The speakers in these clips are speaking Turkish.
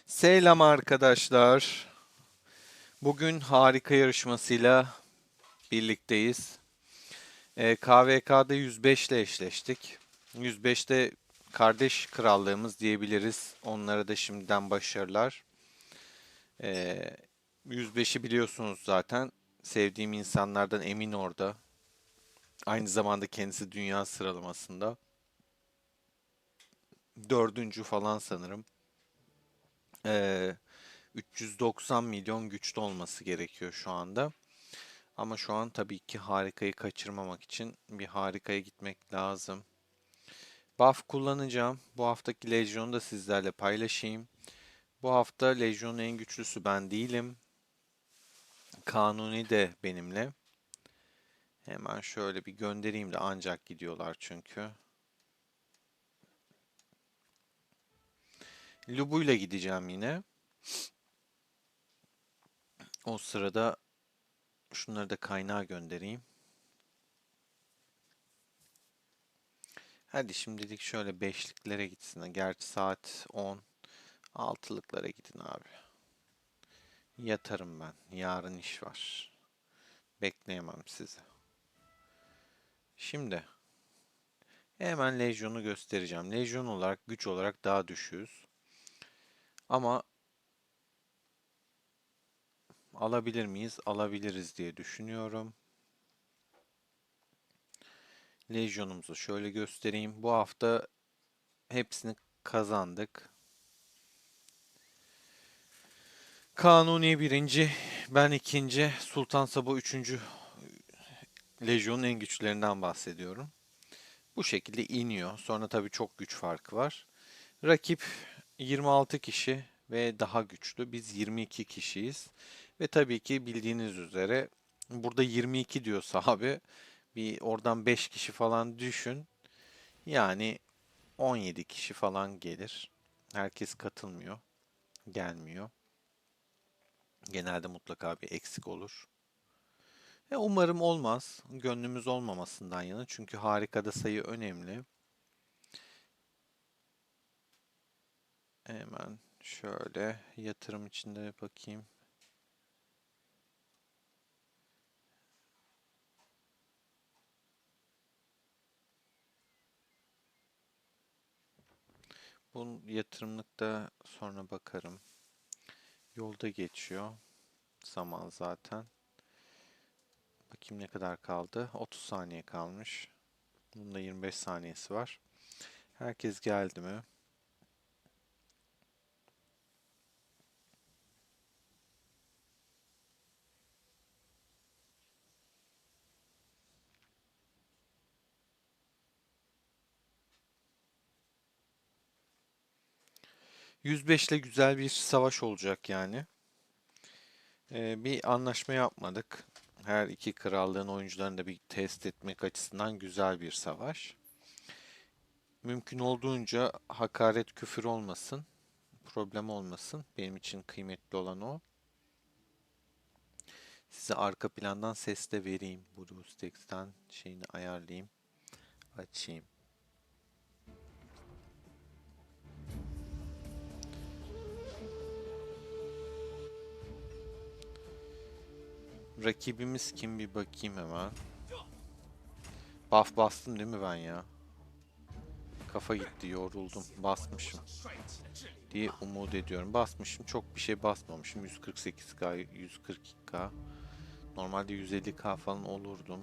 Selam arkadaşlar. Bugün harika yarışmasıyla birlikteyiz. KVK'da 105 ile eşleştik. 105'te kardeş krallığımız diyebiliriz. Onlara da şimdiden başarılar. Ee, 105'i biliyorsunuz zaten. Sevdiğim insanlardan Emin orada. Aynı zamanda kendisi dünya sıralamasında. Dördüncü falan sanırım. Ee, 390 milyon güçlü olması gerekiyor şu anda. Ama şu an tabii ki harikayı kaçırmamak için bir harikaya gitmek lazım. Buff kullanacağım. Bu haftaki Legion'u da sizlerle paylaşayım. Bu hafta Legion'un en güçlüsü ben değilim. Kanuni de benimle. Hemen şöyle bir göndereyim de ancak gidiyorlar çünkü. Lubu'yla gideceğim yine. O sırada şunları da kaynağa göndereyim. Hadi şimdilik şöyle beşliklere gitsin. Gerçi saat 10. Altılıklara gidin abi. Yatarım ben. Yarın iş var. Bekleyemem sizi. Şimdi hemen Legion'u göstereceğim. Legion olarak güç olarak daha düşüğüz. Ama alabilir miyiz? Alabiliriz diye düşünüyorum. Legion'umuzu şöyle göstereyim. Bu hafta hepsini kazandık. Kanuni birinci, ben ikinci, Sultan Sabo üçüncü. Legion'un en güçlerinden bahsediyorum. Bu şekilde iniyor. Sonra tabii çok güç farkı var. Rakip 26 kişi ve daha güçlü. Biz 22 kişiyiz. Ve tabii ki bildiğiniz üzere burada 22 diyorsa abi bir oradan 5 kişi falan düşün. Yani 17 kişi falan gelir. Herkes katılmıyor, gelmiyor. Genelde mutlaka bir eksik olur. Umarım olmaz. Gönlümüz olmamasından yana. Çünkü harikada sayı önemli. Hemen şöyle yatırım içinde bakayım. Bu yatırımlıkta sonra bakarım. Yolda geçiyor zaman zaten. Bakayım ne kadar kaldı. 30 saniye kalmış. Bunda 25 saniyesi var. Herkes geldi mi? 105 ile güzel bir savaş olacak yani. Bir anlaşma yapmadık. Her iki krallığın oyuncularını da bir test etmek açısından güzel bir savaş. Mümkün olduğunca hakaret, küfür olmasın, problem olmasın. Benim için kıymetli olan o. Size arka plandan ses de vereyim. BlueStacks'ten şeyini ayarlayayım, açayım. Rakibimiz kim bir bakayım hemen. Buff bastım değil mi ben ya? Kafa gitti, yoruldum. Basmışım diye umut ediyorum. Basmışım, çok bir şey basmamışım. 148K, 142K. Normalde 150K falan olurdum.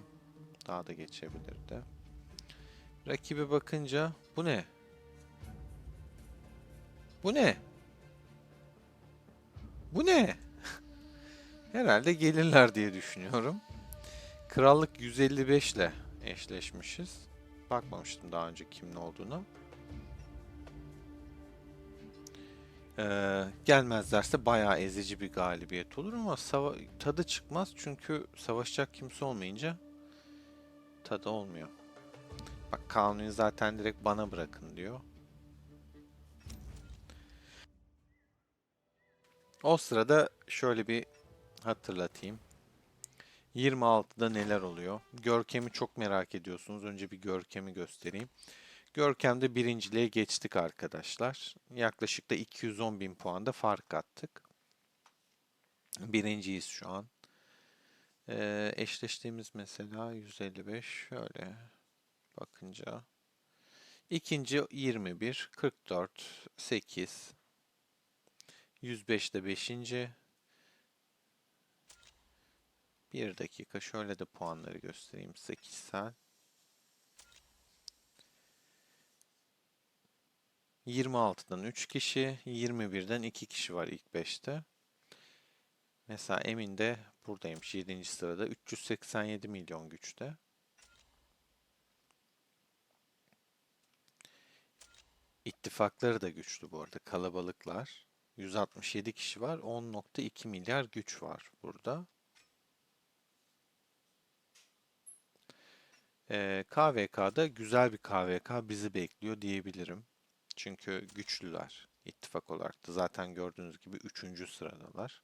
Daha da geçebilirdi. Rakibe bakınca bu ne? Bu ne? Bu ne? Herhalde gelirler diye düşünüyorum. Krallık 155 ile eşleşmişiz. Bakmamıştım daha önce kimin olduğunu. Gelmezlerse bayağı ezici bir galibiyet olur ama tadı çıkmaz çünkü savaşacak kimse olmayınca tadı olmuyor. Bak Kanuni zaten direkt bana bırakın diyor. O sırada şöyle bir hatırlatayım. 26'da neler oluyor? Görkem'i çok merak ediyorsunuz. Önce bir Görkem'i göstereyim. Görkem'de birinciliğe geçtik arkadaşlar. Yaklaşık da 210.000 puanda fark attık. Birinciyiz şu an. Eşleştiğimiz mesela 155 şöyle bakınca. İkinci 21, 44, 8, 105'te 5. Bir dakika şöyle de puanları göstereyim size kişisel. 26'dan 3 kişi, 21'den 2 kişi var ilk 5'te. Mesela Emin de buradaymış 7. sırada 387 milyon güçte. İttifakları da güçlü bu arada, kalabalıklar. 167 kişi var, 10.2 milyar güç var burada. KVK'da güzel bir KVK bizi bekliyor diyebilirim. Çünkü güçlüler ittifak olarak da. Zaten gördüğünüz gibi 3. sıradalar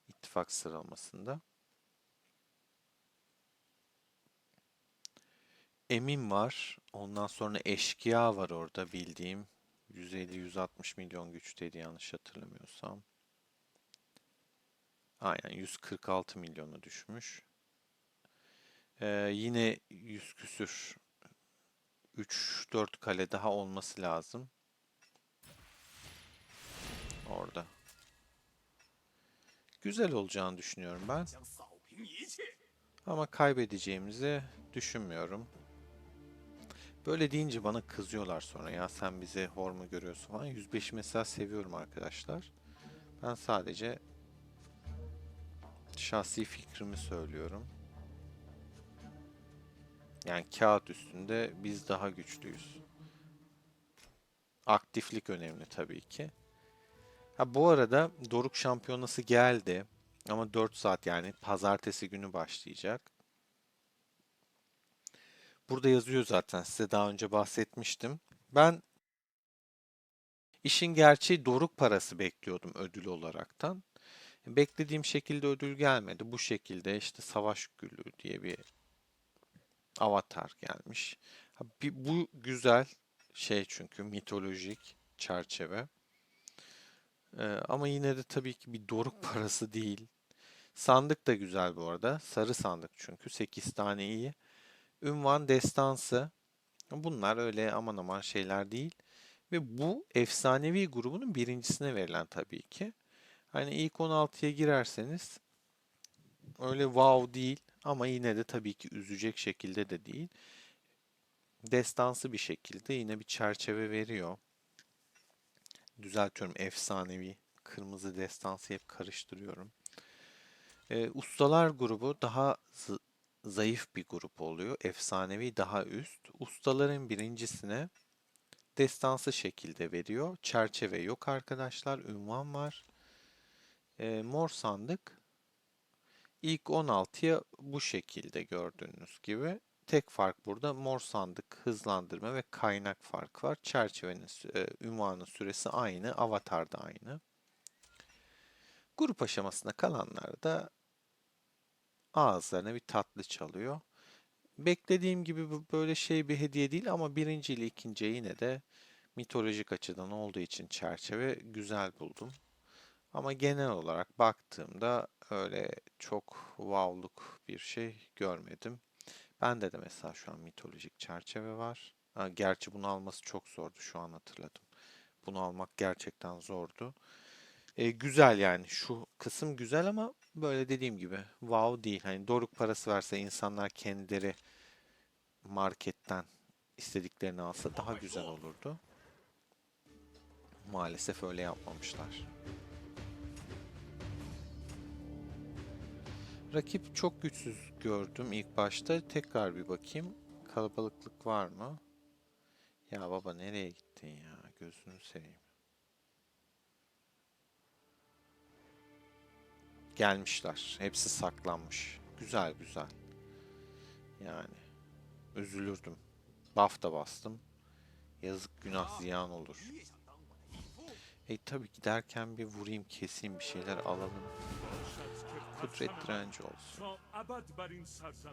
ittifak sıralamasında. Emin var. Ondan sonra Eşkıya var orada bildiğim. 150-160 milyon güçteydi yanlış hatırlamıyorsam. Aynen 146 milyona düşmüş. Yine 100 küsür 3-4 kale daha olması lazım. Orada. Güzel olacağını düşünüyorum ben. Ama kaybedeceğimizi düşünmüyorum. Böyle deyince bana kızıyorlar sonra. Ya sen bize hor mu görüyorsun falan. 105'i mesela seviyorum arkadaşlar. Ben sadece şahsi fikrimi söylüyorum. Yani kağıt üstünde biz daha güçlüyüz. Aktiflik önemli tabii ki. Ha bu arada Doruk Şampiyonası geldi. Ama 4 saat yani pazartesi günü başlayacak. Burada yazıyor zaten, size daha önce bahsetmiştim. Ben işin gerçeği Doruk parası bekliyordum ödül olaraktan. Beklediğim şekilde ödül gelmedi. Bu şekilde işte Savaş Gülü diye bir avatar gelmiş. Bu güzel şey çünkü mitolojik çerçeve. Ama yine de tabii ki bir Doruk parası değil. Sandık da güzel bu arada. Sarı sandık çünkü. 8 tane iyi. Ünvan destansı. Bunlar öyle aman aman şeyler değil. Ve bu efsanevi grubunun birincisine verilen tabii ki. Hani ilk 16'ya girerseniz öyle wow değil ama yine de tabii ki üzecek şekilde de değil. Destansı bir şekilde yine bir çerçeve veriyor. Düzeltiyorum, efsanevi. Kırmızı destansı hep karıştırıyorum. Ustalar grubu daha zayıf bir grup oluyor. Efsanevi daha üst. Ustaların birincisine destansı şekilde veriyor. Çerçeve yok arkadaşlar. Ünvan var. Mor sandık. İlk 16'ya bu şekilde gördüğünüz gibi. Tek fark burada mor sandık hızlandırma ve kaynak fark var. Çerçevenin ünvanın süresi aynı. Avatar da aynı. Grup aşamasına kalanlar da ağızlarına bir tatlı çalıyor. Beklediğim gibi bu böyle şey bir hediye değil ama birinci ile ikinciye yine de mitolojik açıdan olduğu için çerçeve güzel buldum. Ama genel olarak baktığımda öyle çok wow'luk bir şey görmedim. Bende de mesela şu an mitolojik çerçeve var. Ha, gerçi bunu alması çok zordu, şu an hatırladım. Bunu almak gerçekten zordu. Güzel yani, şu kısım güzel ama böyle dediğim gibi wow değil. Hani Doruk parası verse insanlar kendileri marketten istediklerini alsa daha güzel olurdu. Maalesef öyle yapmamışlar. Rakip çok güçsüz gördüm ilk başta. Tekrar bir bakayım. Kalabalıklık var mı? Ya baba nereye gittin ya? Gözünü seveyim. Gelmişler. Hepsi saklanmış. Güzel güzel. Yani üzülürdüm. Buff da bastım. Yazık, günah ziyan olur. Tabii giderken bir vurayım, keseyim, bir şeyler alalım. Kudret direnci olsun.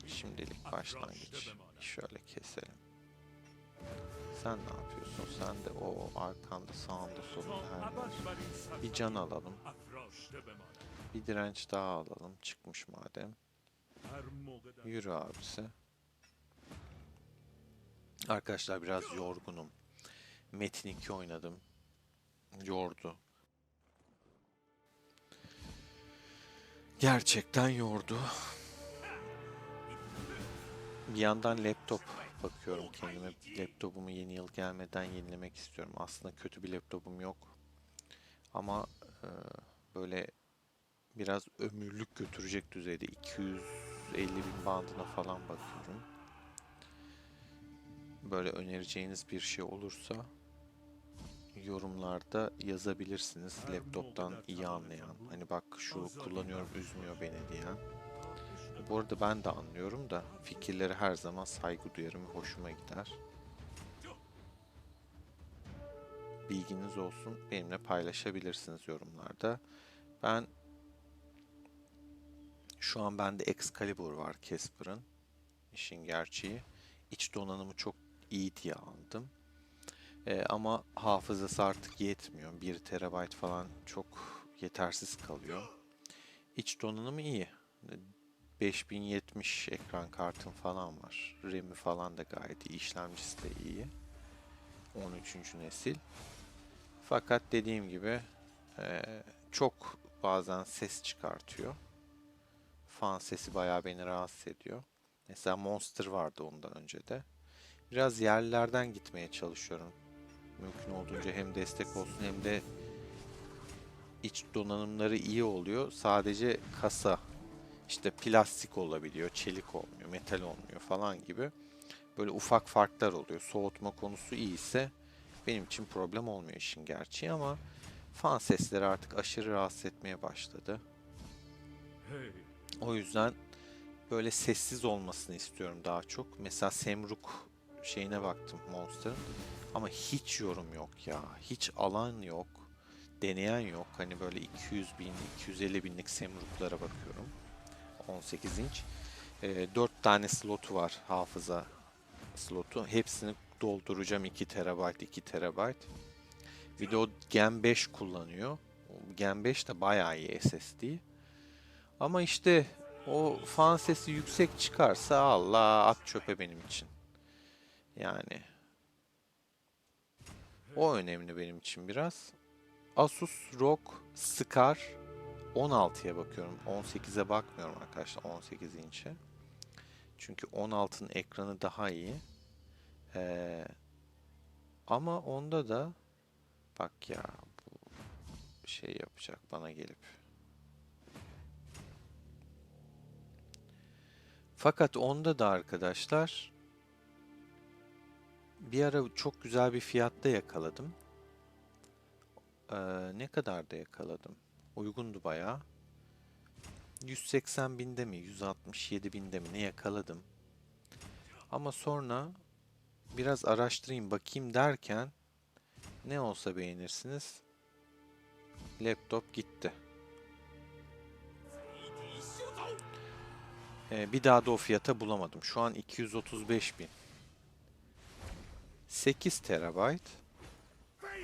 Şimdilik başlangıç. Şöyle keselim. Sen ne yapıyorsun? Sen de o arkanda, sağında, solunda her yer. Bir can alalım. Bir direnç daha alalım. Çıkmış madem. Yürü abisi. Arkadaşlar biraz yorgunum. Metin 2 oynadım. Yordu. Gerçekten yordu. Bir yandan laptop bakıyorum kendime. Laptopumu yeni yıl gelmeden yenilemek istiyorum. Aslında kötü bir laptopum yok. Ama böyle biraz ömürlük götürecek düzeyde 250 bin bandına falan bakıyorum. Böyle önereceğiniz bir şey olursa yorumlarda yazabilirsiniz. Laptoptan iyi anlayan. Hani bak şu kullanıyorum üzmüyor beni diyen. Bu arada ben de anlıyorum da fikirleri her zaman saygı duyarım ve hoşuma gider. Bilginiz olsun. Benimle paylaşabilirsiniz yorumlarda. Ben şu an bende Excalibur var Casper'ın. İşin gerçeği. İç donanımı çok iyi diye aldım. Ama hafızası artık yetmiyor. 1 TB falan çok yetersiz kalıyor. İç donanımı iyi. 5070 ekran kartım falan var. RAM'i falan da gayet iyi. İşlemcisi de iyi. 13. nesil. Fakat dediğim gibi çok bazen ses çıkartıyor. Fan sesi bayağı beni rahatsız ediyor. Mesela Monster vardı ondan önce de. Biraz yerlilerden gitmeye çalışıyorum. Mümkün olduğunca hem destek olsun hem de iç donanımları iyi oluyor. Sadece kasa işte plastik olabiliyor, çelik olmuyor, metal olmuyor falan gibi. Böyle ufak farklar oluyor. Soğutma konusu iyiyse benim için problem olmuyor işin gerçeği ama fan sesleri artık aşırı rahatsız etmeye başladı. O yüzden böyle sessiz olmasını istiyorum daha çok. Mesela Semruk şeyine baktım Monster'ın ama hiç yorum yok ya. Hiç alan yok. Deneyen yok. Hani böyle 200 bin, 250 binlik Semruk'lara bakıyorum. 18 inç. 4 tane slotu var hafıza slotu. Hepsini dolduracağım 2 TB, 2 TB. Bir de o Gen 5 kullanıyor. Gen 5 de bayağı iyi SSD. Ama işte o fan sesi yüksek çıkarsa Allah at çöpe benim için. Yani o önemli benim için biraz. Asus ROG Scar 16'ya bakıyorum. 18'e bakmıyorum arkadaşlar. 18 inçe. Çünkü 16'nın ekranı daha iyi. Ee, ama onda da bak ya bu şey yapacak bana gelip. Fakat onda da arkadaşlar bir ara çok güzel bir fiyatta yakaladım. Ne kadar da yakaladım? Uygundu bayağı. 180 binde mi, 167 binde mi ne yakaladım. Ama sonra biraz araştırayım bakayım derken ne olsa beğenirsiniz. Laptop gitti. Bir daha da o fiyata bulamadım. Şu an 235 bin. 8 TB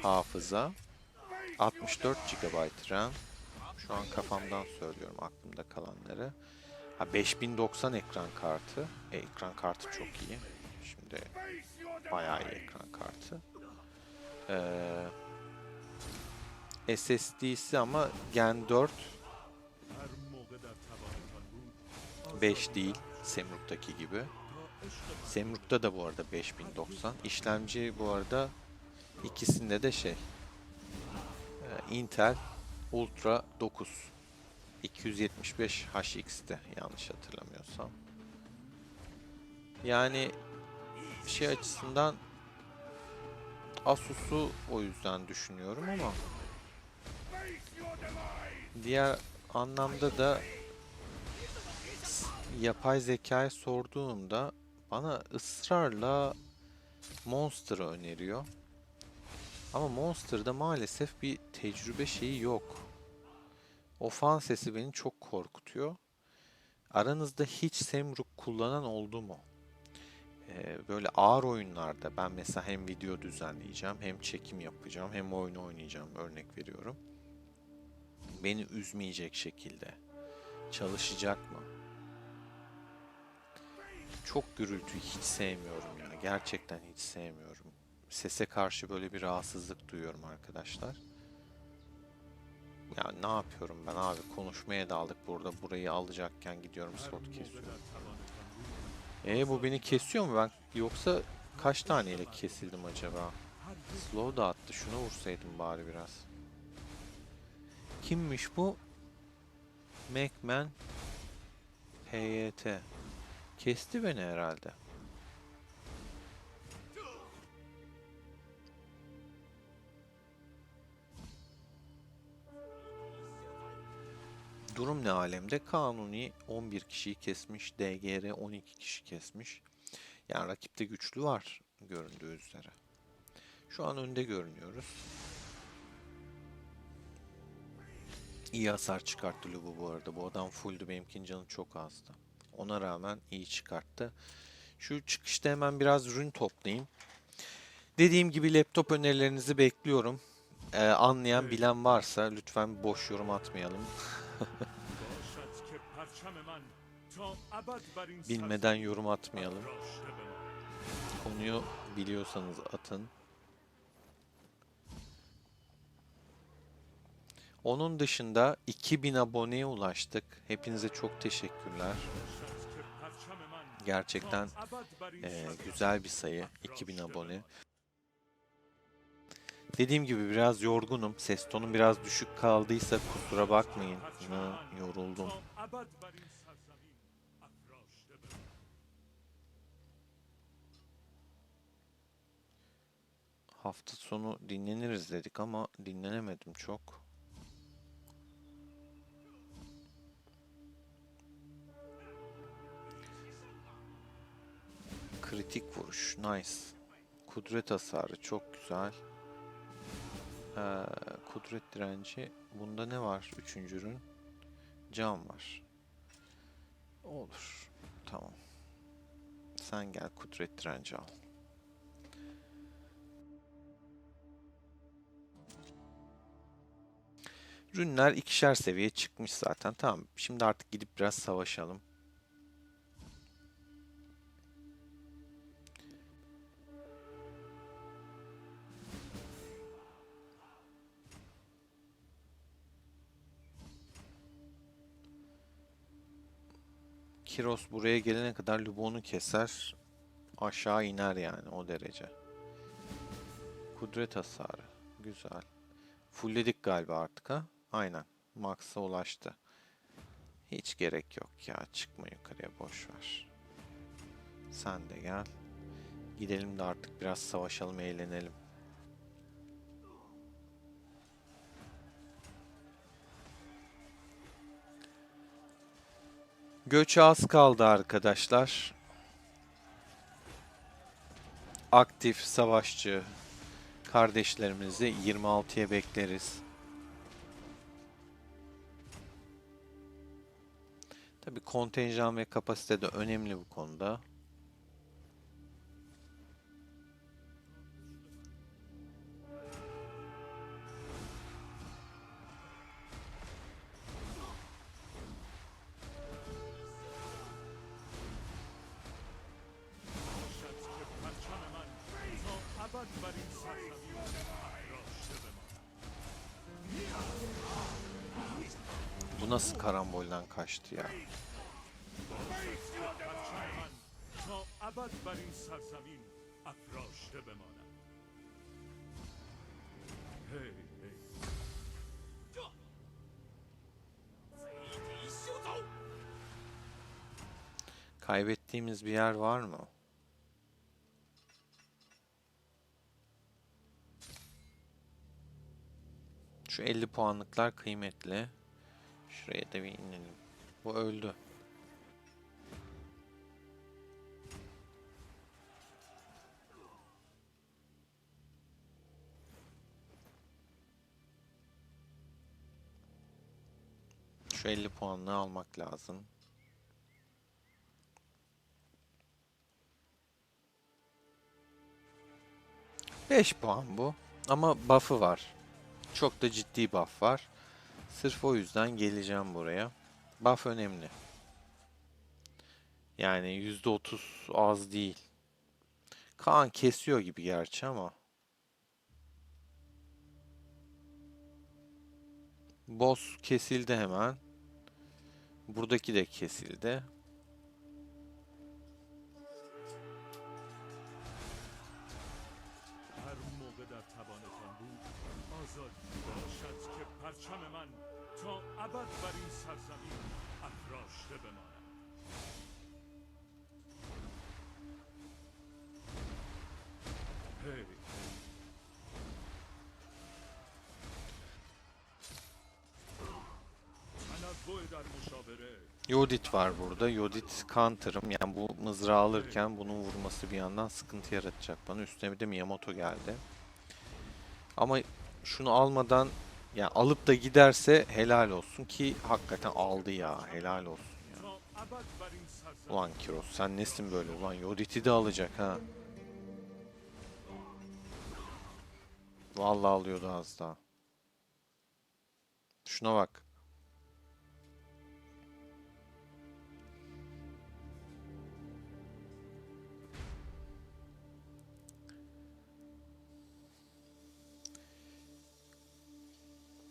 hafıza, 64 GB RAM. Şu an kafamdan söylüyorum aklımda kalanları. Ha 5090 ekran kartı. Ekran kartı çok iyi. Şimdi bayağı iyi ekran kartı. SSD'si ama Gen 4 5 değil. Semruk'taki gibi. Semruk'ta da bu arada 5090. İşlemci bu arada ikisinde de şey Intel Ultra 9 275 HX'te yanlış hatırlamıyorsam. Yani şey açısından Asus'u o yüzden düşünüyorum ama diğer anlamda da yapay zekaya sorduğumda bana ısrarla Monster'ı öneriyor. Ama Monster'da maalesef bir tecrübe şeyi yok. O fan sesi beni çok korkutuyor. Aranızda hiç Semruk kullanan oldu mu? Böyle ağır oyunlarda ben mesela hem video düzenleyeceğim, hem çekim yapacağım, hem oyun oynayacağım, örnek veriyorum. Beni üzmeyecek şekilde çalışacak mı? Çok gürültüyü hiç sevmiyorum yani. Gerçekten hiç sevmiyorum. Sese karşı böyle bir rahatsızlık duyuyorum arkadaşlar. Ya ne yapıyorum ben abi? Konuşmaya daldık burada. Burayı alacakken gidiyorum slot kesiyorum. Bu beni kesiyor mu ben? Yoksa kaç taneyle kesildim acaba? Slow da attı. Şuna vursaydım bari biraz. Kimmiş bu? Macman HYT. Kesti beni herhalde. Durum ne alemde? Kanuni 11 kişiyi kesmiş. DGR 12 kişi kesmiş. Yani rakipte güçlü var göründüğü üzere. Şu an önde görünüyoruz. İyi hasar çıkarttı Lubu bu arada. Bu adam fulldü. Benimkinin canı çok azdı. Ona rağmen iyi çıkarttı. Şu çıkışta hemen biraz rün toplayayım. Dediğim gibi laptop önerilerinizi bekliyorum. Anlayan bilen varsa lütfen boş yorum atmayalım. Bilmeden yorum atmayalım. Konuyu biliyorsanız atın. Onun dışında 2000 aboneye ulaştık. Hepinize çok teşekkürler. Gerçekten güzel bir sayı. 2000 abone. Dediğim gibi biraz yorgunum. Ses tonum biraz düşük kaldıysa kusura bakmayın. Yoruldum. Hafta sonu dinleniriz dedik ama dinlenemedim çok. Kritik vuruş. Nice. Kudret hasarı çok güzel. Kudret direnci. Bunda ne var? Üçüncü ürün. Cam var. Olur. Tamam. Sen gel kudret direnci al. Ürünler ikişer seviye çıkmış zaten. Tamam. Şimdi artık gidip biraz savaşalım. Kiros buraya gelene kadar Lubon'u keser. Aşağı iner yani o derece. Kudret hasarı. Güzel. Fullledik galiba artık ha. Aynen. Max'a ulaştı. Hiç gerek yok ya. Çıkma yukarıya boş ver. Sen de gel. Gidelim de artık biraz savaşalım, eğlenelim. Göçe az kaldı arkadaşlar. Aktif savaşçı kardeşlerimizi 26'ya bekleriz. Tabii kontenjan ve kapasite de önemli bu konuda. Bu nasıl karambolden kaçtı ya? Kaybettiğimiz bir yer var mı? Şu 50 puanlıklar kıymetli. Şuraya da bir inelim. Bu öldü. Şu 50 puanlığı almak lazım. 5 puan bu. Ama buff'ı var. Çok da ciddi buff var. Sırf o yüzden geleceğim buraya. Buff önemli. Yani %30 az değil. Kaan kesiyor gibi gerçi ama. Boss kesildi hemen. Buradaki de kesildi. هر موقع در توانتان بود آزادی باشد که پرچم من تا ابد بر این سرزمین افراشته بماند. هی تنوع در مشاوره. Yodit var burada. Yodit counter'ım. Yani bu mızrağı alırken bunun vurması bir yandan sıkıntı yaratacak bana. Üstüne bir de Miyamoto geldi. Ama şunu almadan, yani alıp da giderse helal olsun ki hakikaten aldı ya. Helal olsun ya. تا ابد بر این سرزمین. Ulan Kiros sen nesin böyle? Ulan Yodit'i de alacak ha. Vallahi alıyordu az daha. Şuna bak.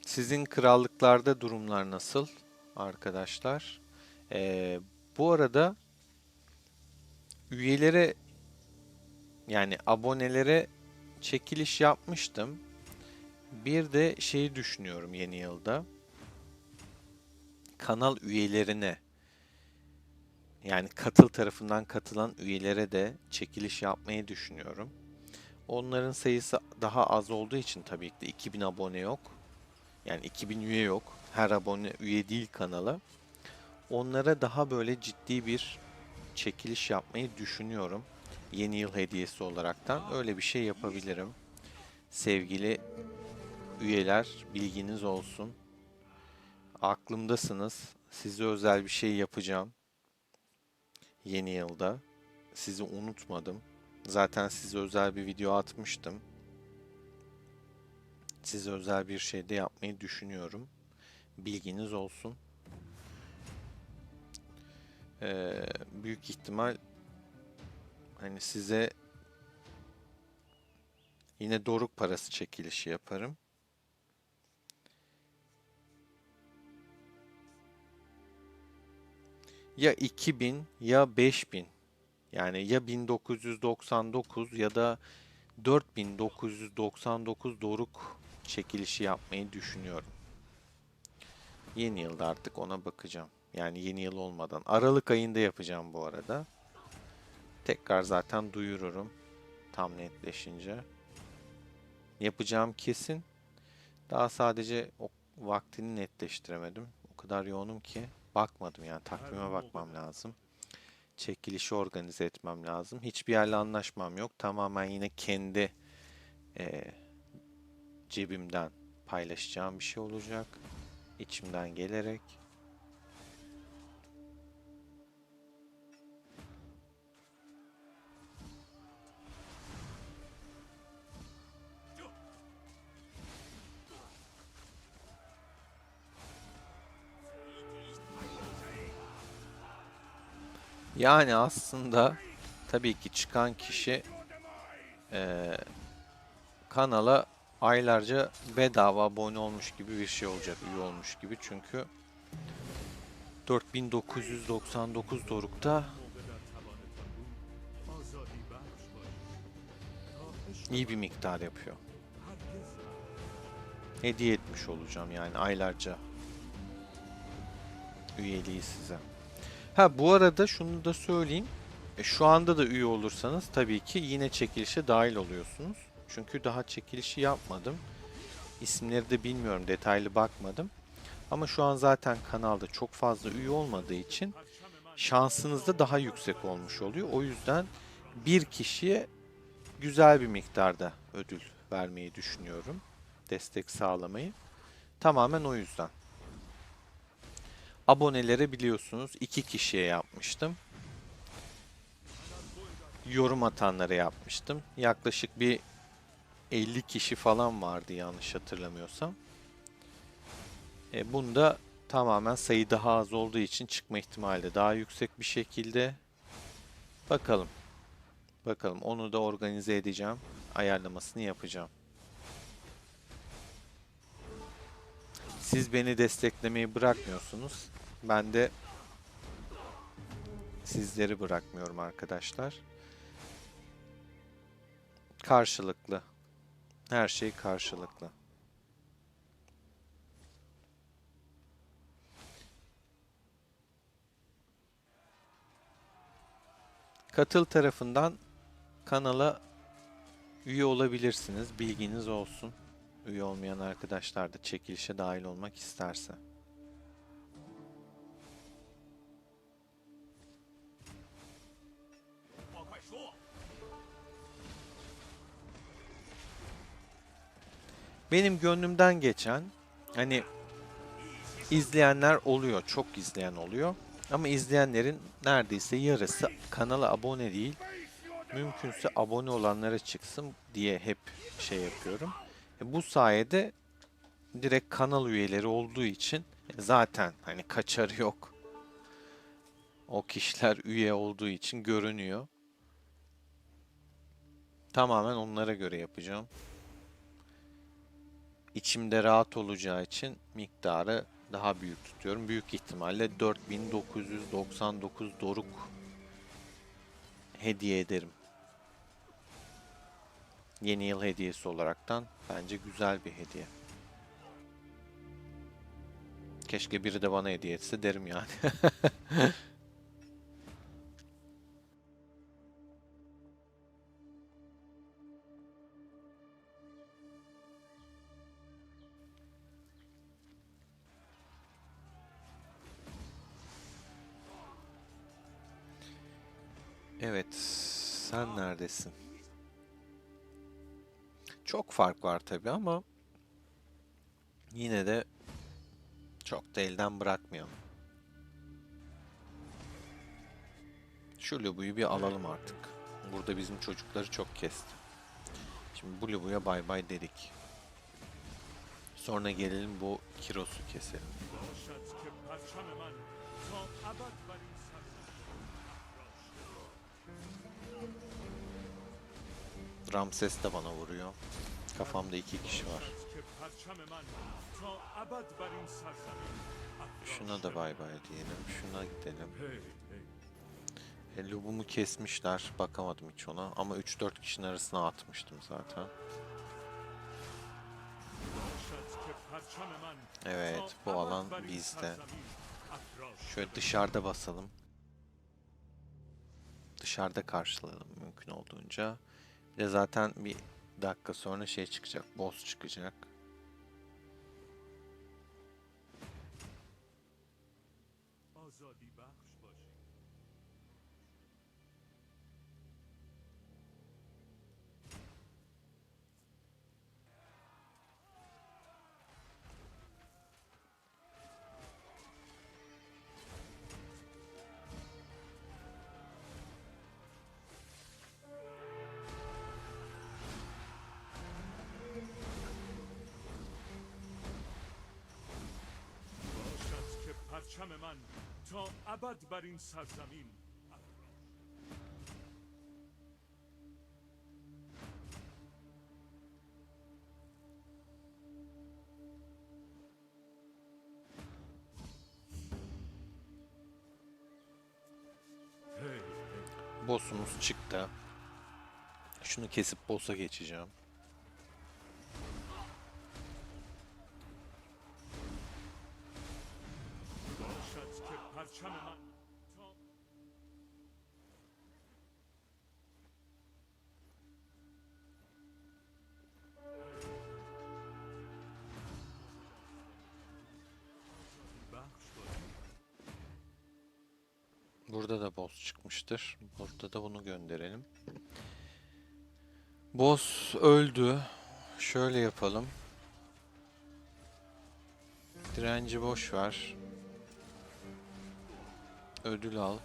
Sizin krallıklarda durumlar nasıl arkadaşlar? Bu arada üyelere, yani abonelere çekiliş yapmıştım. Bir de şeyi düşünüyorum yeni yılda. Kanal üyelerine, yani katıl tarafından katılan üyelere de çekiliş yapmayı düşünüyorum. Onların sayısı daha az olduğu için tabii ki de 2000 abone yok. Yani 2000 üye yok. Her abone üye değil kanala. Onlara daha böyle ciddi bir çekiliş yapmayı düşünüyorum. Yeni yıl hediyesi olaraktan öyle bir şey yapabilirim. Sevgili üyeler, bilginiz olsun. Aklımdasınız. Size özel bir şey yapacağım yeni yılda. Sizi unutmadım. Zaten size özel bir video atmıştım. Size özel bir şey de yapmayı düşünüyorum. Bilginiz olsun. Büyük ihtimal hani size yine doruk parası çekilişi yaparım. Ya 2000 ya 5000. Yani ya 1999 ya da 4999 doruk çekilişi yapmayı düşünüyorum. Yeni yılda artık ona bakacağım. Yani yeni yıl olmadan. Aralık ayında yapacağım bu arada. Tekrar zaten duyururum tam netleşince. Yapacağım kesin. Daha sadece o vaktini netleştiremedim. O kadar yoğunum ki bakmadım, yani takvime bakmam lazım. Çekilişi organize etmem lazım. Hiçbir yerle anlaşmam yok. Tamamen yine kendi eee, cebimden paylaşacağım bir şey olacak. İçimden gelerek. Yani aslında tabii ki çıkan kişi eee, kanala aylarca bedava abone olmuş gibi bir şey olacak, üye olmuş gibi. Çünkü 4999 dorukta موقع در توانتان بود آزادی بخش باشید تا عشق iyi bir من miktar yapıyor. هرگز Hediye etmiş olacağım yani aylarca üyeliği size. Ha bu arada şunu da söyleyeyim. Şu anda da üye olursanız tabii ki yine çekilişe dahil oluyorsunuz. Çünkü daha çekilişi yapmadım. İsimleri de bilmiyorum, detaylı bakmadım. Ama şu an zaten kanalda çok fazla üye olmadığı için پرچم من şansınız da تا daha ابد yüksek بر این olmuş oluyor. سرزمین O yüzden bir افراشته kişiye güzel bir miktarda ödül vermeyi düşünüyorum. Destek sağlamayı. Tamamen o yüzden. Abonelere biliyorsunuz 2 kişiye yapmıştım. Yorum atanlara yapmıştım. Yaklaşık bir 50 kişi falan vardı yanlış hatırlamıyorsam. Bunda tamamen sayı daha az olduğu için çıkma ihtimali de daha yüksek bir şekilde. Bakalım. Bakalım, onu da organize edeceğim. Ayarlamasını yapacağım. Siz beni desteklemeyi bırakmıyorsunuz. Ben de sizleri bırakmıyorum arkadaşlar. Karşılıklı. Her şey karşılıklı. Katıl tarafından kanala üye olabilirsiniz. Bilginiz olsun. Üye olmayan arkadaşlar da çekilişe dahil olmak isterse. Benim gönlümden geçen, hani izleyenler oluyor, çok izleyen oluyor. Ama izleyenlerin neredeyse yarısı kanala abone değil. Mümkünse abone olanlara çıksın diye hep şey yapıyorum. Bu sayede direkt kanal üyeleri olduğu için zaten hani kaçarı yok. O kişiler üye olduğu için görünüyor. Tamamen onlara göre yapacağım. İçimde rahat olacağı için miktarı daha büyük tutuyorum. Büyük ihtimalle 4999 doruk hediye ederim. Yeni yıl hediyesi olaraktan bence güzel bir hediye. Keşke biri de bana hediye etse derim yani. Evet, sen neredesin? Çok fark var tabii ama yine de çok da elden bırakmayalım. Şu Lubu'yu bir alalım artık. Burada bizim çocukları çok kesti. Şimdi bu Lubu'ya bay bay dedik. Sonra gelelim bu Kiros'u keselim. باشد که پرچم من تا ابد بر این سرزمین Ramses de bana vuruyor. Kafamda iki kişi var. باشد که پرچم من تا ابد بر این سرزمین Şuna da bay bay diyelim. Şuna gidelim. هی هی Lubu'mu kesmişler. Bakamadım hiç ona. Ama 3-4 kişinin arasına atmıştım zaten. باشد که پرچم من Evet, bu تا alan ابد بر این bizde. سرزمین افراشته Şöyle dışarıda basalım. Dışarıda karşılayalım mümkün olduğunca. Bir de zaten bir dakika sonra şey çıkacak. Boss çıkacak. آزادی بخش باشی باشد که پرچم من تا ابد بر این سرزمین هی هی Boss'umuz çıktı. Şunu kesip boss'a geçeceğim. باشد که پرچم من تا بخش باشی Burada da boss çıkmıştır. Burada da bunu gönderelim. Boss öldü. Şöyle yapalım. Direnci boş ver. Ödül al.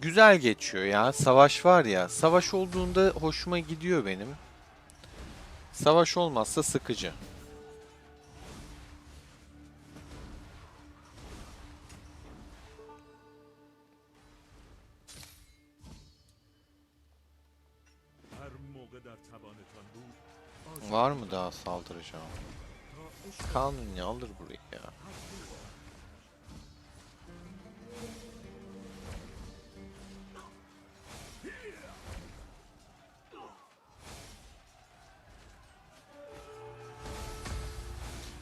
Güzel geçiyor ya. Savaş var ya. Savaş olduğunda hoşuma gidiyor benim. Savaş olmazsa sıkıcı. هر موقع در توانتان بود آزادی Var mı daha saldıracağım? تا عشق Kanuni alır burayı ya.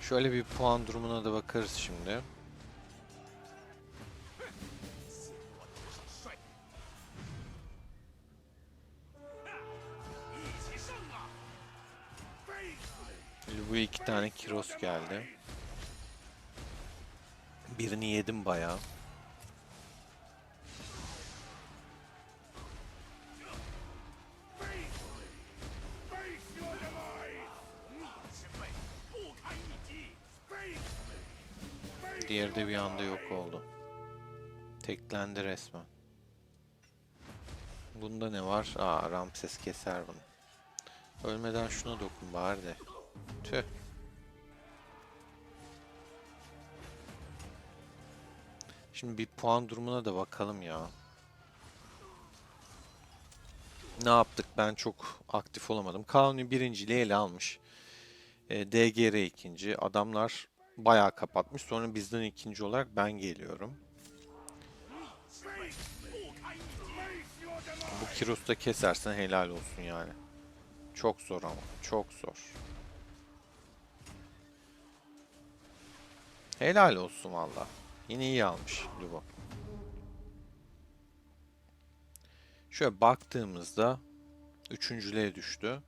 Şöyle bir puan durumuna da bakarız şimdi. Bu iki tane kiros geldi. Birini yedim bayağı. Diğeri de bir anda yok oldu. Teklendi resmen. Bunda ne var? Aa, Ramses keser bunu. Ölmeden şuna dokun bari de. Tüh. Şimdi bir puan durumuna da bakalım ya. Ne yaptık? Ben çok aktif olamadım. Kanuni birinciliği ele almış. DGR ikinci. Adamlar bayağı kapatmış. Sonra bizden ikinci olarak ben geliyorum. Bu Kiros'u da kesersen helal olsun yani. Çok zor ama. Çok zor. Helal olsun valla. Yine iyi almış Lubo. Şöyle baktığımızda üçüncülüğe düştü.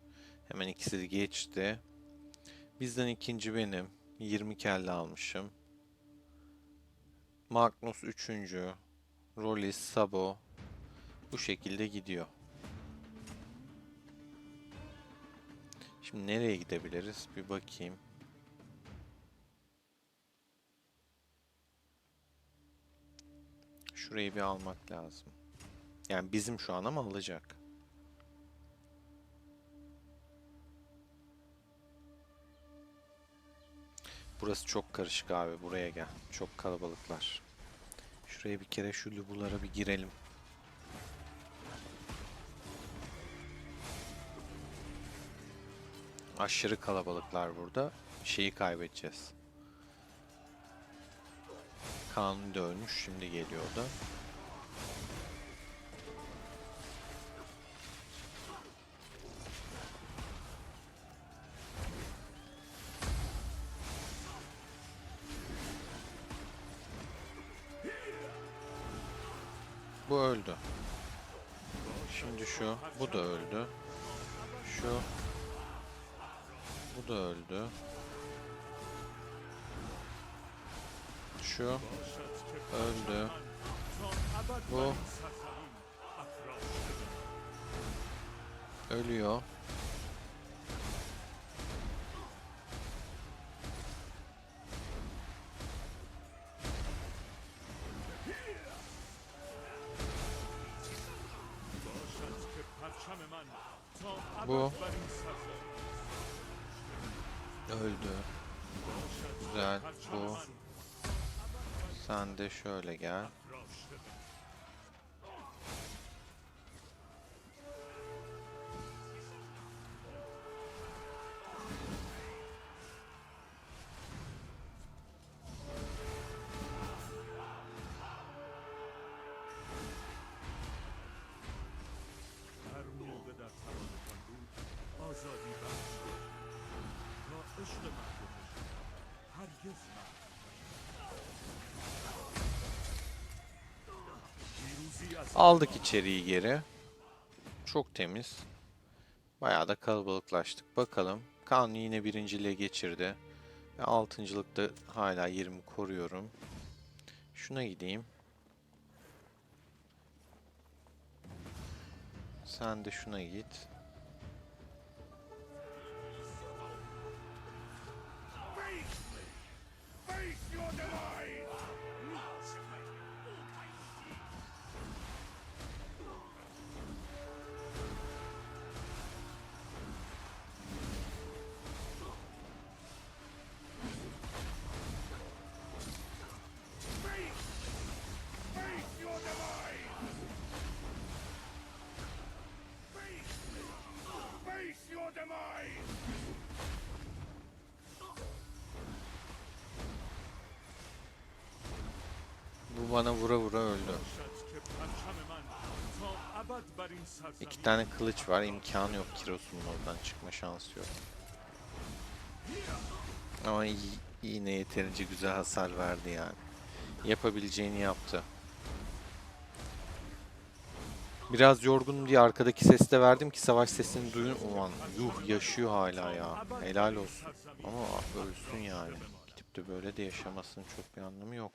Hemen ikisi de geçti. Bizden ikinci benim. 20 kelle almışım. Magnus üçüncü. Rollis, Sabo. Bu şekilde gidiyor. Şimdi nereye gidebiliriz? Bir bakayım. Şurayı bir almak lazım. Yani bizim şu an ama alacak. Burası çok karışık abi. Buraya gel. Çok kalabalıklar. Şuraya bir kere şu lubulara bir girelim. Aşırı kalabalıklar burada. Şeyi kaybedeceğiz. Kanuni de ölmüş. Şimdi geliyor o da. Bu öldü. Şimdi şu. Bu da öldü. Şu. Bu da öldü. Şu. Öldü. Bu. Ölüyor. Bu. Öldü. Güzel. Bu. Sen de şöyle gel. هر موقع در توانتان بود آزادی بخش تا عشق مردم هرگز پیروزی از Aldık içeriği geri. Çok temiz. Bayağı da kalabalıklaştık. Bakalım. Kanuni yine birinciliğe geçirdi. Ve altıncılıkta hala 20 koruyorum. Şuna gideyim. Sen de şuna git. Bu bana vura vura öldü. باشد که پرچم من تا ابد بر این İki سرزمین tane kılıç var. افراز İmkanı yok. شود. Kiros'un oradan çıkma şansı yok. Ama yine yeterince güzel hasar verdi yani. Yapabileceğini yaptı. Biraz yorgunum diye arkadaki sesi de verdim ki savaş sesini duyun. Ulan yuh yaşıyor hala ya. Helal olsun. Ama ölsün yani. Gidip de böyle de yaşamasının çok bir anlamı yok.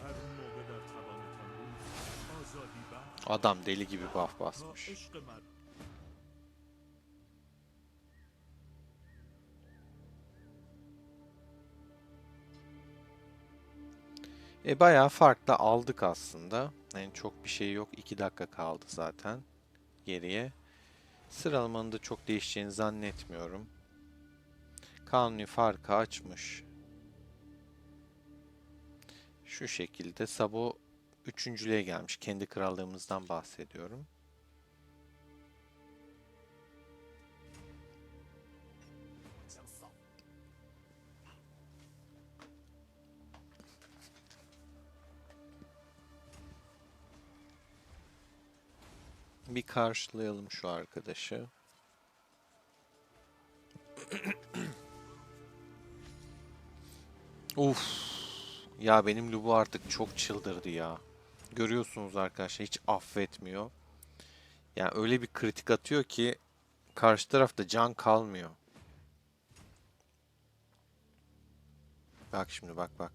هر موقع در توانتان بود آزادی بخش Adam deli gibi buff تا basmış. عشق مردم. Bayağı farklı aldık aslında. Yani çok bir şey yok. 2 dakika kaldı zaten geriye. Sıralamanın da çok değişeceğini zannetmiyorum. Kanuni farkı açmış. Şu şekilde Sabo üçüncülüğe gelmiş. Kendi krallığımızdan bahsediyorum. Bir karşılayalım şu arkadaşı. Uf. Ya benim Lubu artık çok çıldırdı ya. Görüyorsunuz arkadaşlar hiç affetmiyor. Yani öyle bir kritik atıyor ki karşı tarafta can kalmıyor. Bak şimdi bak bak.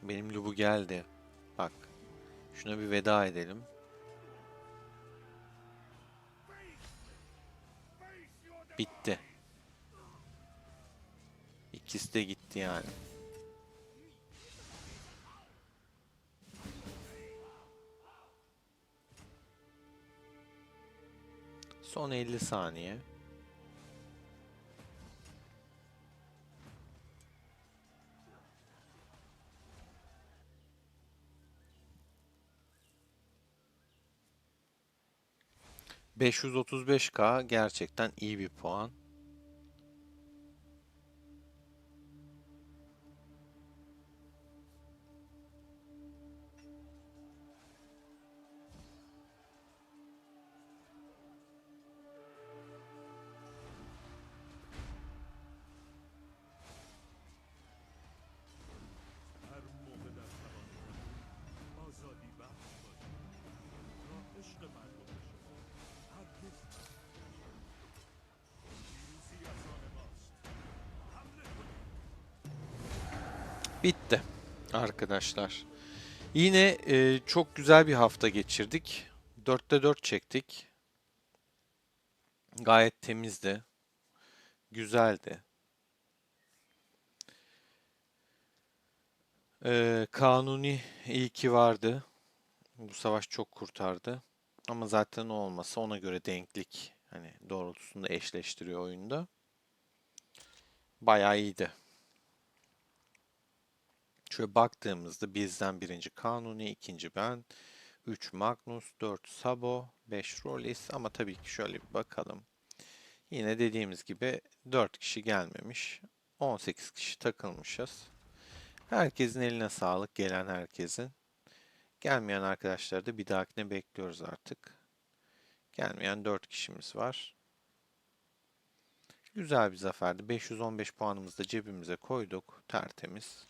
Benim Lubu geldi. Bak. Şuna bir veda edelim. Bitti. İkisi de gitti yani. Son 50 saniye. ...535k gerçekten iyi bir puan. هر موقع در توانتان بود آزادی بخش باشید تا عشق مردم شما هرگز پیروزی از آن ماست. حمله کنید. Bitti arkadaşlar. Yine çok güzel bir hafta geçirdik. 4'te 4 çektik. Gayet temizdi. Güzeldi. Kanuni iyi ki vardı. Bu savaş çok kurtardı. Ama zaten o olmasa ona göre denklik hani doğrultusunda eşleştiriyor oyunda. Bayağı iyiydi. Şöyle baktığımızda bizden birinci Kanuni, ikinci ben, 3 Magnus, 4 Sabo, 5 Rollis ama tabii ki şöyle bir bakalım. Yine dediğimiz gibi 4 kişi gelmemiş. 18 kişi takılmışız. Herkesin eline sağlık, gelen herkesin. Gelmeyen arkadaşları da bir dahakine bekliyoruz artık. Gelmeyen 4 kişimiz var. Güzel bir zaferdi. 515 puanımızı da cebimize koyduk. Tertemiz.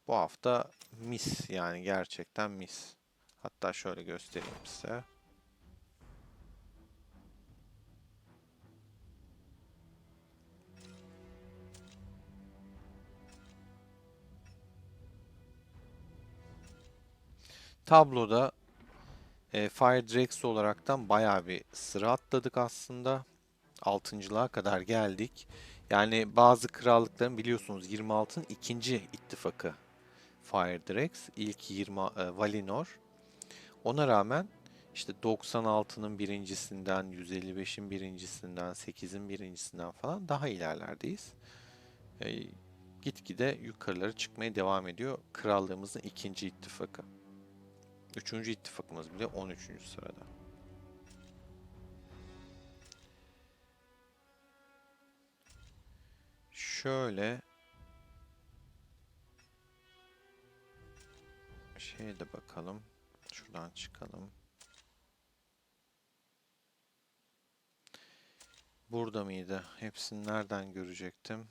Bu hafta mis yani gerçekten mis. Hatta şöyle göstereyim size. Tabloda Fire Drex olaraktan bayağı bir sıra atladık aslında. 6.'lığa kadar geldik. Yani bazı krallıkların biliyorsunuz 26'ın ikinci ittifakı Fire Drex. İlk 20 Valinor. Ona rağmen işte 96'nın birincisinden, 155'in birincisinden, 8'in birincisinden falan daha ilerlerdeyiz. E, gitgide yukarıları çıkmaya devam ediyor. Krallığımızın ikinci ittifakı. Üçüncü ittifakımız bile 13. sırada. Şöyle şeye de bakalım. Şuradan çıkalım. Burada mıydı? Hepsini nereden görecektim?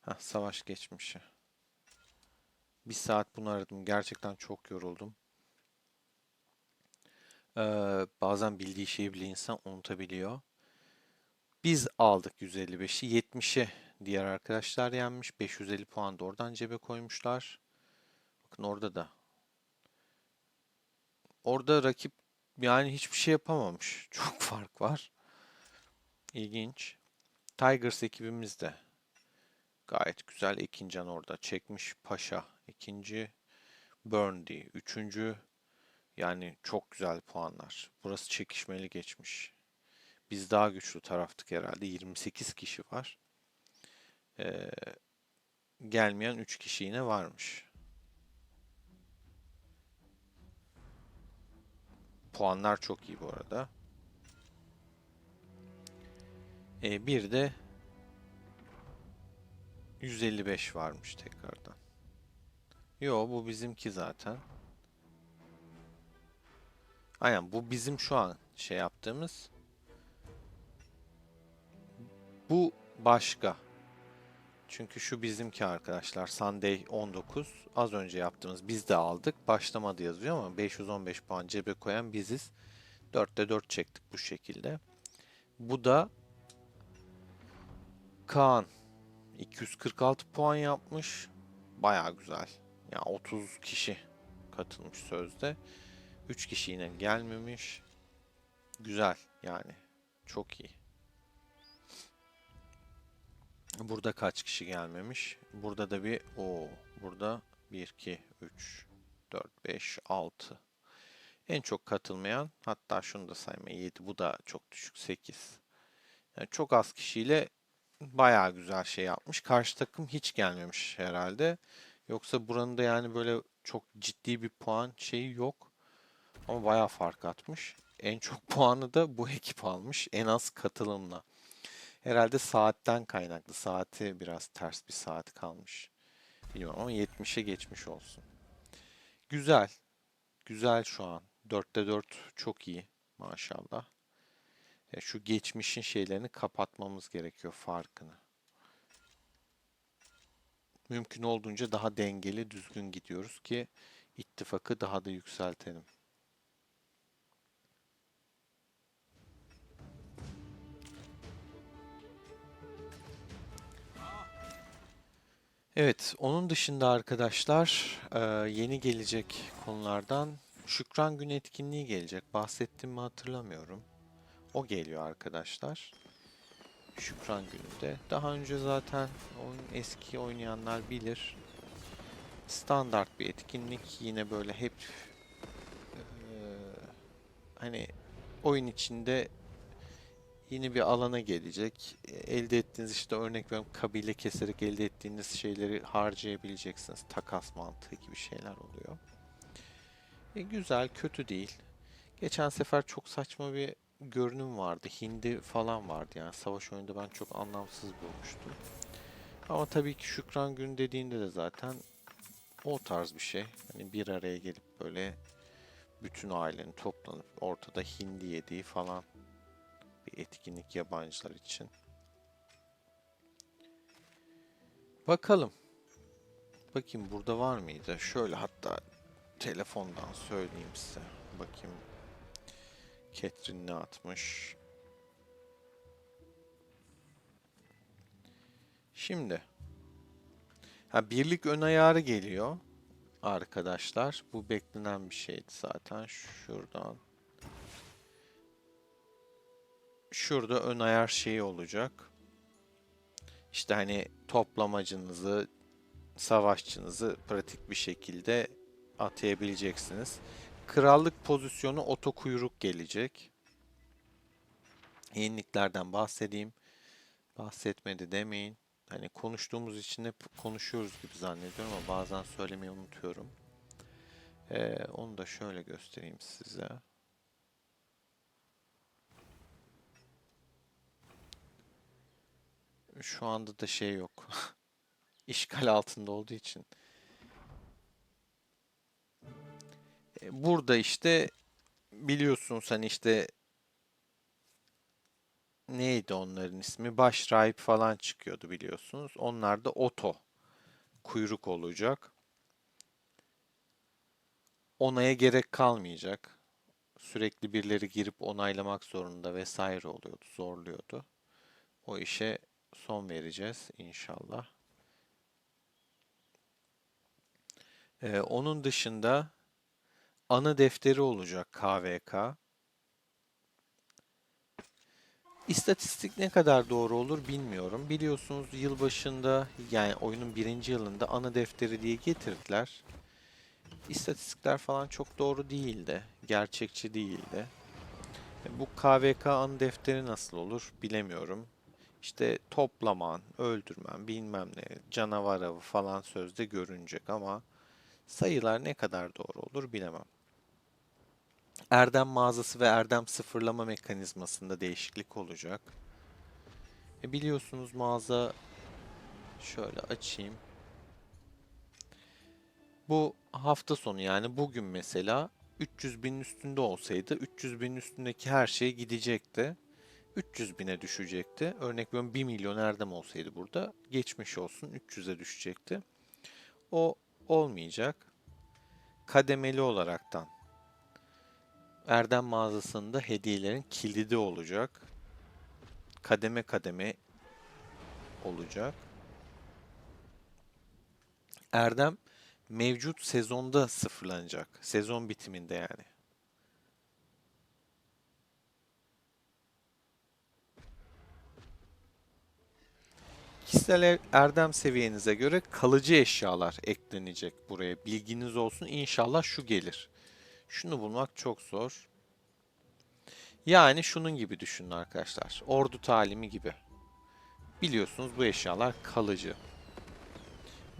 Hah, savaş geçmişi. Bir saat bunu aradım. Gerçekten çok yoruldum. Bazen bildiği şeyi bile insan unutabiliyor. Biz aldık 155'i. 70'i diğer arkadaşlar yenmiş. 550 puan da oradan cebe koymuşlar. Bakın orada da. Orada rakip yani hiçbir şey yapamamış. Çok fark var. İlginç. Tigers ekibimiz de gayet güzel. Ekincan orada çekmiş Paşa. İkinci Burnley. Üçüncü yani çok güzel puanlar. Burası çekişmeli geçmiş. Biz daha güçlü taraftık herhalde. 28 kişi var. Ee, gelmeyen 3 kişi yine varmış. Puanlar çok iyi bu arada. Bir de 155 varmış tekrardan. Yo, bu bizimki zaten. Aynen, bu bizim şu an şey yaptığımız. Bu başka. Çünkü şu bizimki arkadaşlar. Sunday 19. Az önce yaptığımız biz de aldık. Başlamadı yazıyor ama 515 puan cebe koyan biziz. 4'te 4 çektik bu şekilde. Bu da Kaan. 246 puan yapmış. Baya güzel. Yani 30 kişi katılmış sözde. 3 kişi yine gelmemiş. Güzel yani. Çok iyi. Burada kaç kişi gelmemiş? Burada da bir burada 1 2 3 4 5 6. En çok katılmayan, hatta şunu da sayma, 7, bu da çok düşük, 8. Yani çok az kişiyle bayağı güzel şey yapmış. Karşı takım hiç gelmemiş herhalde. Yoksa buranın da yani böyle çok ciddi bir puan şeyi yok. Ama bayağı fark atmış. En çok puanı da bu ekip almış. En az katılımla. Herhalde saatten kaynaklı. Saati biraz ters bir saat kalmış. Bilmiyorum ama 70'e geçmiş olsun. Güzel. Güzel şu an. 4'te 4 çok iyi. Maşallah. Şu geçmişin şeylerini kapatmamız gerekiyor, farkını. Mümkün olduğunca daha dengeli, düzgün gidiyoruz ki ittifakı daha da yükseltelim. Evet, onun dışında arkadaşlar yeni gelecek konulardan Şükran Günü etkinliği gelecek. Bahsettim mi hatırlamıyorum. O geliyor arkadaşlar. Şükran Günü'nde. Daha önce zaten eski oynayanlar bilir. Standart bir etkinlik. Yine böyle hep hani oyun içinde yeni bir alana gelecek. Elde ettiğiniz işte, örnek veriyorum, kabile keserek elde ettiğiniz şeyleri harcayabileceksiniz. Takas mantığı gibi şeyler oluyor. Güzel, kötü değil. Geçen sefer çok saçma bir görünüm vardı. Hindi falan vardı, yani savaş oyunda ben çok anlamsız bulmuştum. Ama tabii ki Şükran Günü dediğinde de zaten o tarz bir şey. Hani bir araya gelip böyle bütün ailenin toplanıp ortada hindi yediği falan bir etkinlik yabancılar için. Bakalım. Bakayım burada var mıydı? Şöyle hatta telefondan söyleyeyim size. Bakayım Catherine ne atmış. Şimdi birlik ön ayarı geliyor arkadaşlar. Bu beklenen bir şeydi zaten. Şurada ön ayar şeyi olacak. İşte hani toplamacınızı, savaşçınızı pratik bir şekilde atayabileceksiniz. Krallık pozisyonu oto kuyruk gelecek. Yeniliklerden bahsedeyim. Bahsetmedi demeyin. Hani konuştuğumuz için hep konuşuyoruz gibi zannediyorum ama bazen söylemeyi unutuyorum. Onu da şöyle göstereyim size. Şu anda da şey yok. İşgal altında olduğu için. Burada işte biliyorsunuz hani işte neydi onların ismi? Başrahip falan çıkıyordu biliyorsunuz. Onlar da oto kuyruk olacak. Onaya gerek kalmayacak. Sürekli birileri girip onaylamak zorunda vesaire oluyordu, zorluyordu. O işe son vereceğiz inşallah. Onun dışında ana defteri olacak KVK. İstatistik ne kadar doğru olur bilmiyorum. Biliyorsunuz yılbaşında yani oyunun birinci yılında ana defteri diye getirdiler. İstatistikler falan çok doğru değildi. Gerçekçi değildi. Bu KVK ana defteri nasıl olur bilemiyorum. İşte toplaman, öldürmen, bilmem ne, canavar avı falan sözde görünecek ama sayılar ne kadar doğru olur bilemem. Erdem mağazası ve erdem sıfırlama mekanizmasında değişiklik olacak. Biliyorsunuz mağaza şöyle açayım. Bu hafta sonu yani bugün mesela 300 binin üstünde olsaydı 300 binin üstündeki her şey gidecekti. 300 bine düşecekti. Örnek veriyorum 1 milyon erdem olsaydı burada geçmiş olsun 300'e düşecekti. O olmayacak. Kademeli olaraktan erdem mağazasında hediyelerin kilidi olacak. Kademe kademe olacak. Erdem mevcut sezonda sıfırlanacak. Sezon bitiminde yani. Kişisel erdem seviyenize göre kalıcı eşyalar eklenecek buraya. Bilginiz olsun. İnşallah şu gelir. Şunu bulmak çok zor. Yani şunun gibi düşünün arkadaşlar. Ordu talimi gibi. Biliyorsunuz bu eşyalar kalıcı.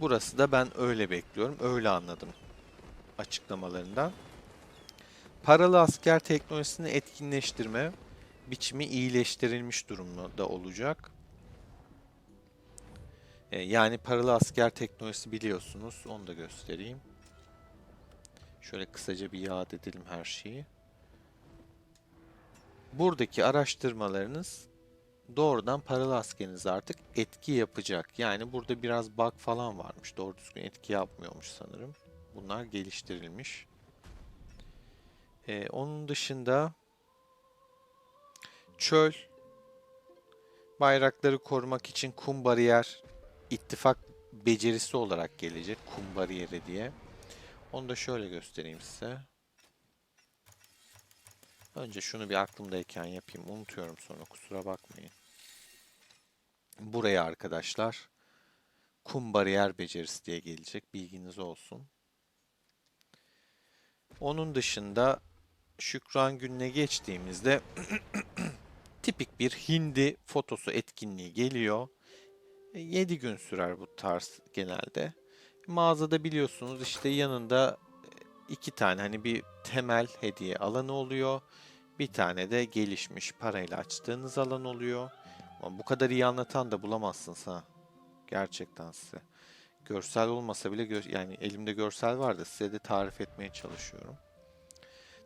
Burası da ben öyle bekliyorum. Öyle anladım açıklamalarından. Paralı asker teknolojisini etkinleştirme biçimi iyileştirilmiş durumda olacak. Yani paralı asker teknolojisi biliyorsunuz. Onu da göstereyim. Şöyle kısaca bir yad edelim her şeyi. Buradaki araştırmalarınız doğrudan paralı askerinize artık etki yapacak. Yani burada biraz bug falan varmış. Doğru düzgün etki yapmıyormuş sanırım. Bunlar geliştirilmiş. Onun dışında çöl bayrakları korumak için kum bariyer ittifak becerisi olarak gelecek. Kum bariyeri diye. Onu da şöyle göstereyim size. Önce şunu bir aklımdayken yapayım. Unutuyorum sonra kusura bakmayın. Buraya arkadaşlar kum bariyer becerisi diye gelecek. Bilginiz olsun. Onun dışında Şükran Günü'ne geçtiğimizde tipik bir hindi fotosu etkinliği geliyor. 7 gün sürer bu tarz genelde. Mağazada biliyorsunuz işte yanında iki tane hani bir temel hediye alanı oluyor. Bir tane de gelişmiş parayla açtığınız alan oluyor. Ama bu kadar iyi anlatan da bulamazsınız ha. Gerçekten size. Görsel olmasa bile yani elimde görsel var da size de tarif etmeye çalışıyorum.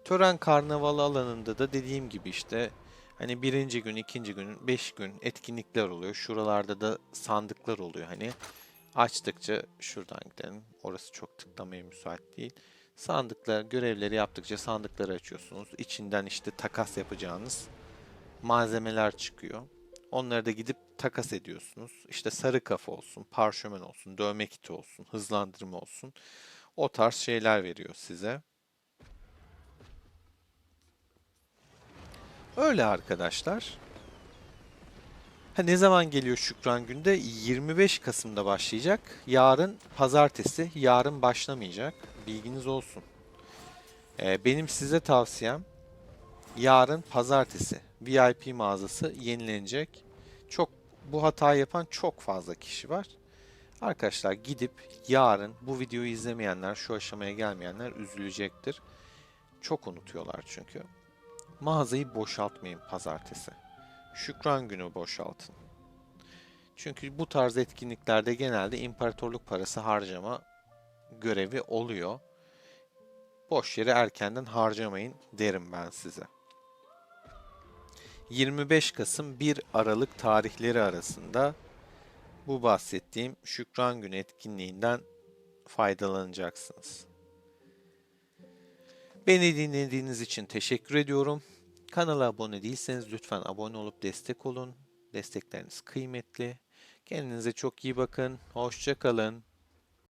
Tören karnavalı alanında da dediğim gibi işte hani birinci gün, ikinci gün, 5 gün etkinlikler oluyor. Şuralarda da sandıklar oluyor hani. Açtıkça şuradan gidelim. Orası çok tıklamaya müsait değil. Sandıklar, görevleri yaptıkça sandıkları açıyorsunuz. İçinden işte takas yapacağınız malzemeler çıkıyor. Onları da gidip takas ediyorsunuz. İşte sarı kafa olsun, parşömen olsun, dövme kiti olsun, hızlandırma olsun. O tarz şeyler veriyor size. Öyle arkadaşlar. Ne zaman geliyor Şükran Günü de? 25 Kasım'da başlayacak. Yarın pazartesi, yarın başlamayacak. Bilginiz olsun. Benim size tavsiyem yarın pazartesi VIP mağazası yenilenecek. Çok bu hatayı yapan çok fazla kişi var. Arkadaşlar gidip yarın bu videoyu izlemeyenler, şu aşamaya gelmeyenler üzülecektir. Çok unutuyorlar çünkü. Mağazayı boşaltmayın pazartesi. Şükran günü boşaltın. Çünkü bu tarz etkinliklerde genelde imparatorluk parası harcama görevi oluyor. Boş yere erkenden harcamayın derim ben size. 25 Kasım 1 Aralık tarihleri arasında bu bahsettiğim Şükran Günü etkinliğinden faydalanacaksınız. Beni dinlediğiniz için teşekkür ediyorum. Kanala abone değilseniz lütfen abone olup destek olun. Destekleriniz kıymetli. Kendinize çok iyi bakın. Hoşça kalın.